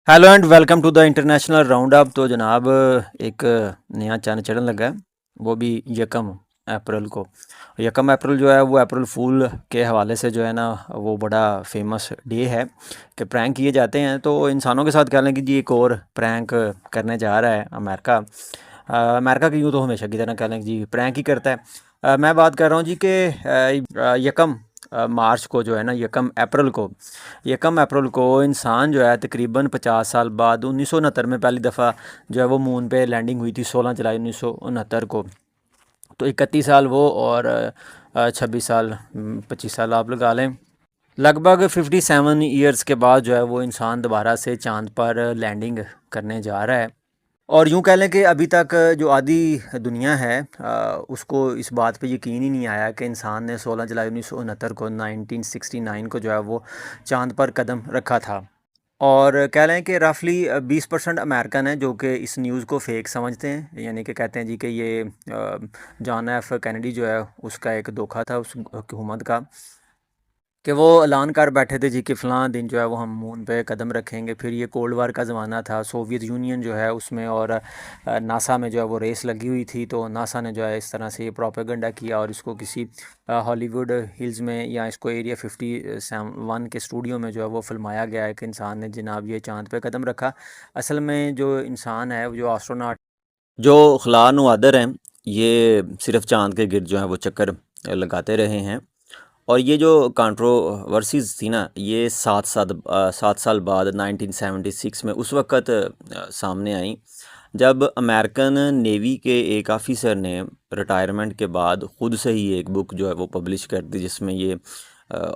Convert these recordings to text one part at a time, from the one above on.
Hello and welcome to the international round up. तो जनाब एक नया चांद चढ़ने लगा है, वो भी यकम अप्रैल को। यकम अप्रैल जो है वो अप्रैल फूल के हवाले से जो है ना वो बड़ा फेमस डे है कि प्रैंक किए जाते हैं। तो इंसानों के साथ कह लें कि जी एक और प्रैंक करने जा रहा है अमेरिका। अमेरिका की यूँ तो हमेशा की तरह कह लें कि जी प्रैंक ही करता है। मैं बात कर रहा हूँ जी कि यकम मार्च को जो है ना यकम अप्रैल को इंसान जो है तकरीबन 50 साल बाद 1969 में पहली दफ़ा जो है वो मून पे लैंडिंग हुई थी 16 जुलाई 1969 को। तो 31 साल वो और 26 साल 25 साल आप लगा लें, लगभग 57 ईयर्स के बाद जो है वो इंसान दोबारा से चांद पर लैंडिंग करने जा रहा है। और यूँ कह लें कि अभी तक जो आधी दुनिया है उसको इस बात पे यकीन ही नहीं आया कि इंसान ने 16 जुलाई 1969 को 1969 को जो है वो चांद पर कदम रखा था। और कह लें कि रफली 20% अमेरिकन हैं जो कि इस न्यूज़ को फेक समझते हैं, यानी कि कहते हैं जी कि ये जॉन एफ कैनेडी जो है उसका एक धोखा था उस हुकूमत का, कि वो ऐलान कर बैठे थे जी कि फ़लाँ दिन जो है वो हम मून पे कदम रखेंगे। फिर ये कोल्ड वार का ज़माना था, सोवियत यूनियन जो है उसमें और नासा में जो है वो रेस लगी हुई थी। तो नासा ने जो है इस तरह से ये प्रोपेगेंडा किया और इसको किसी हॉलीवुड हिल्स में या इसको एरिया 51 के स्टूडियो में जो है वो फिल्माया गया है कि इंसान ने जनाब ये चाँद पे कदम रखा। असल में जो इंसान है, जो एस्ट्रोनॉट, जो खला नवादर हैं, ये सिर्फ चाँद के गिर्द जो है वो चक्कर लगाते रहे हैं। और ये जो कंट्रोवर्सीज़ थी ना, ये 7 साल बाद 1976 में उस वक़्त सामने आई, जब अमेरिकन नेवी के एक ऑफ़िसर ने रिटायरमेंट के बाद ख़ुद से ही एक बुक जो है वो पब्लिश कर दी, जिसमें ये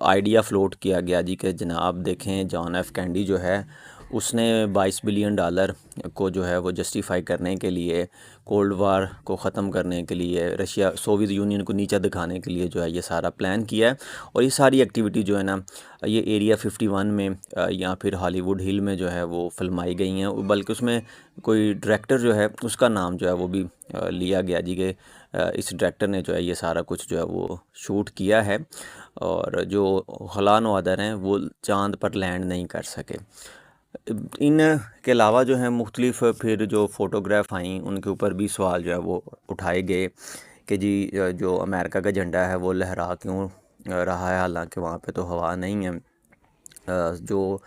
आइडिया फ्लोट किया गया जी कि जनाब देखें, जॉन एफ कैनेडी जो है उसने 22 बिलियन डॉलर को जो है वो जस्टिफाई करने के लिए, कोल्ड वार को ख़त्म करने के लिए, रशिया सोवियत यूनियन को नीचा दिखाने के लिए जो है ये सारा प्लान किया है। और ये सारी एक्टिविटी जो है ना ये एरिया 51 में या फिर हॉलीवुड हिल में जो है वो फिल्माई गई हैं। बल्कि उसमें कोई डायरेक्टर जो है उसका नाम जो है वो भी लिया गया जी कि इस डायरेक्टर ने जो है ये सारा कुछ जो है वो शूट किया है। और जो खला नवादर हैं वो चाँद पर लैंड नहीं कर सके। इन के अलावा जो है मुख्तलिफ फिर जो फ़ोटोग्राफ आई उनके ऊपर भी सवाल जो है वो उठाए गए कि जी जो अमेरिका का झंडा है वो लहरा क्यों रहा है, हालांकि वहाँ पे तो हवा नहीं है। जो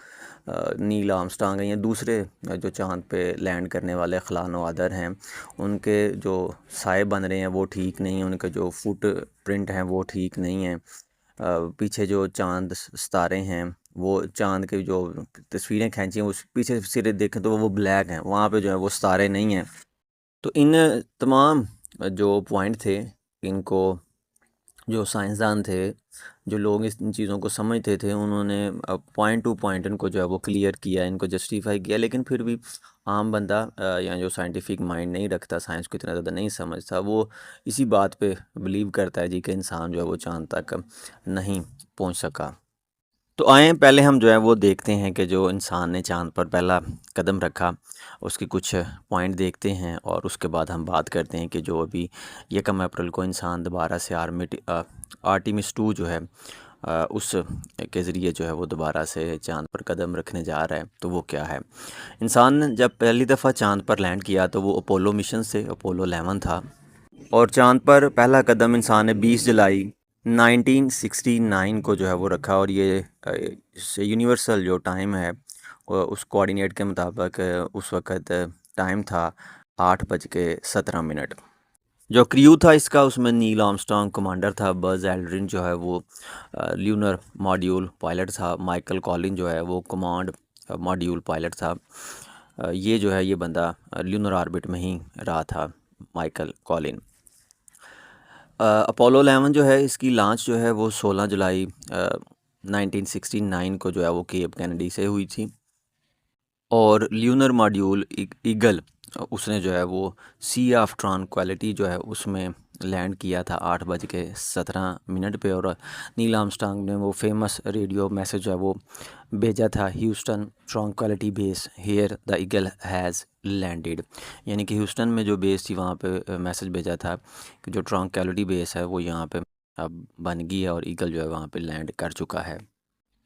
नील आर्मस्ट्रांग हैं या दूसरे जो चाँद पे लैंड करने वाले खला नवादर हैं, उनके जो साए बन रहे हैं वो ठीक नहीं हैं, उनके जो फुट प्रिंट हैं वो ठीक नहीं हैं। पीछे जो चाँद सितारे हैं, वो चाँद की जो तस्वीरें खींची हैं उस पीछे सिरे देखें तो वो ब्लैक हैं, वहाँ पे जो है वो सितारे नहीं हैं। तो इन तमाम जो पॉइंट थे, इनको जो साइंसदान थे, जो लोग इन चीज़ों को समझते थे, उन्होंने पॉइंट टू पॉइंट इनको जो है वो क्लियर किया, इनको जस्टिफाई किया। लेकिन फिर भी आम बंदा या जो साइंटिफिक माइंड नहीं रखता, साइंस को इतना ज़्यादा नहीं समझता, वो इसी बात पे बिलीव करता है जी कि इंसान जो है वो चाँद तक नहीं पहुंच सका। तो आएँ पहले हम जो है वो देखते हैं कि जो इंसान ने चाँद पर पहला कदम रखा, उसके कुछ पॉइंट देखते हैं और उसके बाद हम बात करते हैं कि जो अभी यकम अप्रैल को इंसान दोबारा से आर्टिमिस 2 जो है उस के ज़रिए जो है वो दोबारा से चाँद पर कदम रखने जा रहा है, तो वो क्या है। इंसान ने जब पहली दफ़ा चाँद पर लैंड किया तो वो अपोलो मिशन से, अपोलो 11 था। और चाँद पर पहला कदम इंसान ने 20 जुलाई 1969 को जो है वो रखा। और ये यूनिवर्सल जो टाइम है उस कोऑर्डिनेट के मुताबिक उस वक़्त टाइम था 8:17। जो क्रू था इसका, उसमें नील आर्मस्ट्रांग कमांडर था, बज़ एल्ड्रिन जो है वो ल्यूनर मॉड्यूल पायलट था, माइकल कॉलिन जो है वो कमांड मॉड्यूल पायलट था। ये जो है ये बंदा ल्यूनर ऑर्बिट में ही रहा था, माइकल कॉलिन। अपोलो 11 जो है इसकी लॉन्च जो है वो 16 जुलाई 1969 को जो है वो केप कैनेडी से हुई थी। और ल्यूनर मॉड्यूल ईगल उसने जो है वो सी ऑफ ट्रांक्विलिटी जो है उसमें लैंड किया था 8:17 पे। और नील आर्मस्ट्रांग ने वो फेमस रेडियो मैसेज जो है वो भेजा था, Houston tranquility base here the Eagle has landed. यानी कि ह्यूस्टन में जो बेस थी वहाँ पे मैसेज भेजा था कि जो ट्रांक्विलिटी बेस है वो यहाँ पे अब बन गई है और ईगल जो है वहाँ पे लैंड कर चुका है।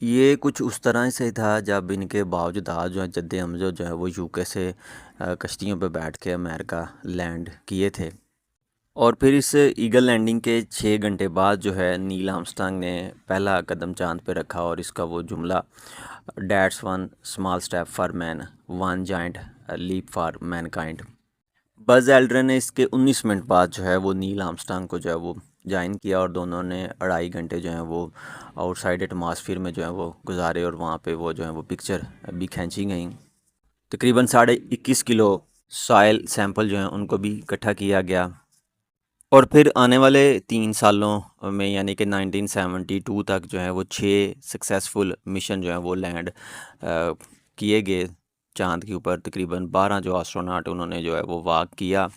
ये कुछ उस तरह से था जब इनके बावजूद जो है जद्दे अमजद जो है वो यूके से कश्तियों पे बैठ के अमेरिका लैंड किए थे। और फिर इस ईगल लैंडिंग के 6 घंटे बाद जो है नील आर्मस्ट्रांग ने पहला कदम चांद पे रखा और इसका वो जुमला that's one small step for man, one giant leap for mankind. Buzz Aldrin ने इसके 19 मिनट बाद जो है वो नील आर्मस्ट्रांग को जो है वो ज्वाइन किया और दोनों ने 2.5 घंटे जो है वो आउटसाइड एटमॉस्फेयर में जो है वो गुजारे और वहाँ पे वो जो है वो पिक्चर भी खींची गई। तकरीबन 21.5 किलो सॉइल सैंपल जो हैं उनको भी इकट्ठा किया गया। और फिर आने वाले 3 सालों में यानी कि 1972 तक जो है वो 6 सक्सेसफुल मिशन जो है वो लैंड किए गए चांद के ऊपर। तकरीबन 12 जो एस्ट्रोनॉट उन्होंने जो है वो वाक किया।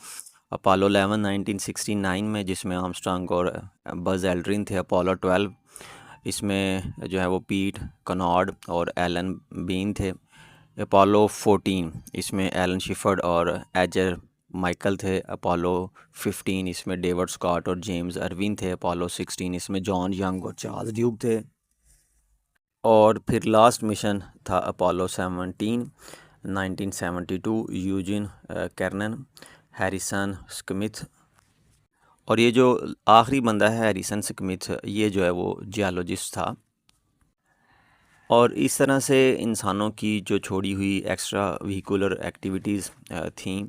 अपोलो 11 1969 में, जिसमें आर्मस्ट्रांग और बज़ एल्ड्रिन थे। अपोलो 12 इसमें जो है वो पीट कनॉर्ड और एलन बीन थे। अपोलो 14 इसमें एलन शिफर्ड और एजर माइकल थे। अपोलो 15 इसमें डेविड स्कॉट और जेम्स अर्विन थे। अपोलो 16 इसमें जॉन यंग और चार्ल्स ड्यूक थे। और फिर लास्ट मिशन था अपोलो 17 1972, यूजिन कैर्नन, हैरिसन स्मिथ। और ये जो आखिरी बंदा है हैरिसन स्मिथ, ये जो है वो जियोलॉजिस्ट था। और इस तरह से इंसानों की जो छोड़ी हुई एक्स्ट्रा व्हीकुलर एक्टिविटीज़ थीं,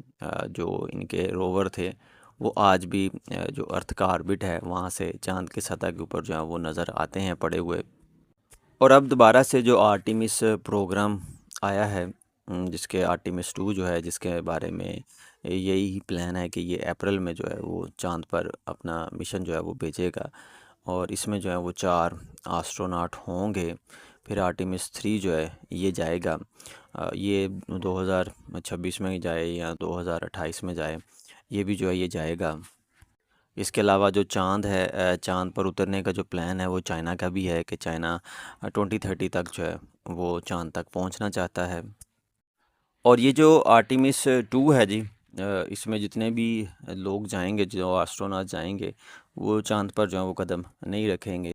जो इनके रोवर थे, वो आज भी जो अर्थ का ऑर्बिट है वहाँ से चांद की सतह के ऊपर जो है वो नज़र आते हैं पड़े हुए। और अब दोबारा से जो आर्टिमिस प्रोग्राम आया है, जिसके आर्टिमिस 2 जो है, जिसके बारे में यही प्लान है कि ये अप्रैल में जो है वो चांद पर अपना मिशन जो है वो भेजेगा। और इसमें जो है वो 4 एस्ट्रोनॉट होंगे। फिर आर्टिमिस 3 जो है ये जाएगा, ये 2026 में जाए या 2028 में जाए, ये भी जो है ये जाएगा। इसके अलावा जो चाँद है, चाँद पर उतरने का जो प्लान है वो चाइना का भी है कि चाइना 2030 तक जो है वो चाँद तक पहुंचना चाहता है। और ये जो आर्टिमिस 2 है जी, इसमें जितने भी लोग जाएंगे, जो एस्ट्रोनॉट जाएंगे, वो चाँद पर जो है वो कदम नहीं रखेंगे।